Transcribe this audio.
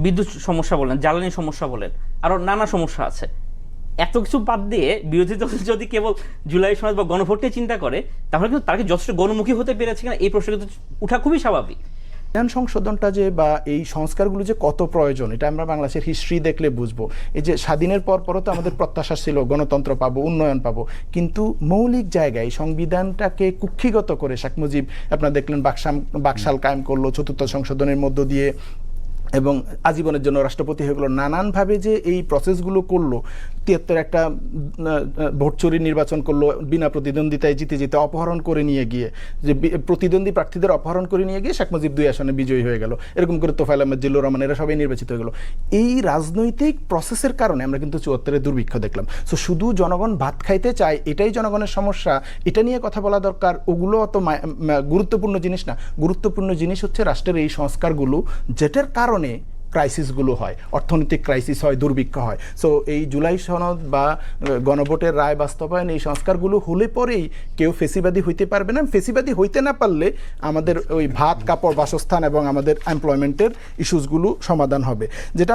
বিদ্যুৎ সমস্যা বলেন, জ্বালানি সমস্যা বলেন, আরো নানা সমস্যা আছে। এত কিছু বাদ দিয়ে বিরোধী দল যদি কেবল জুলাই সনদ বা গণভোটকে চিন্তা করে, তাহলে কিন্তু তাকে যথেষ্ট গণমুখী হতে পেরেছে কিনা এই প্রশ্ন কিন্তু উঠা খুবই স্বাভাবিক। সংবিধান সংশোধনটা যে বা এই সংস্কারগুলো যে কত প্রয়োজন এটা আমরা বাংলাদেশের হিস্ট্রি দেখলে বুঝবো। এই যে স্বাধীনের পরও তো আমাদের প্রত্যাশা ছিল গণতন্ত্র পাবো, উন্নয়ন পাবো, কিন্তু মৌলিক জায়গায় সংবিধানটাকে কুক্ষিগত করে শেখ মুজিব আপনারা দেখলেন বাকশাল কায়েম করলো চতুর্থ সংশোধনের মধ্য দিয়ে, এবং আজীবনের জন্য রাষ্ট্রপতি হয়ে গেলো। নানানভাবে যে এই প্রসেসগুলো করলো, ৭৩ একটা ভোট চুরি নির্বাচন করলো, বিনা প্রতিদ্বন্দ্বিতায় জিতে জিতে অপহরণ করে নিয়ে গিয়ে, যে প্রতিদ্বন্দ্বী প্রার্থীদের অপহরণ করে নিয়ে গিয়ে শেখ মুজিব ২ আসনে বিজয়ী হয়ে গেল। এরকম করে তোফায়েল আহমেদ, জিল্লুর রহমান এরা সবাই নির্বাচিত হয়ে গেল। এই রাজনৈতিক প্রসেসের কারণে আমরা কিন্তু ৭৪-এ দুর্ভিক্ষ দেখলাম। সো শুধু জনগণ ভাত খাইতে চায়, এটাই জনগণের সমস্যা, এটা নিয়ে কথা বলা দরকার, ওগুলো অত গুরুত্বপূর্ণ জিনিস না। গুরুত্বপূর্ণ জিনিস হচ্ছে রাষ্ট্রের এই সংস্কারগুলো, যেটার কারণে ক্রাইসিসগুলো হয়, অর্থনৈতিক ক্রাইসিস হয়, দুর্ভিক্ষ হয়। সো এই জুলাই সনদ বা গণভোটের রায় বাস্তবায়ন, এই সংস্কারগুলো হলে পরেই কেউ ফেসিবাদী হইতে পারবে না। ফেসিবাদী হইতে না পারলে আমাদের ওই ভাত কাপড় বাসস্থান এবং আমাদের এমপ্লয়মেন্টের ইস্যুসগুলো সমাধান হবে। যেটা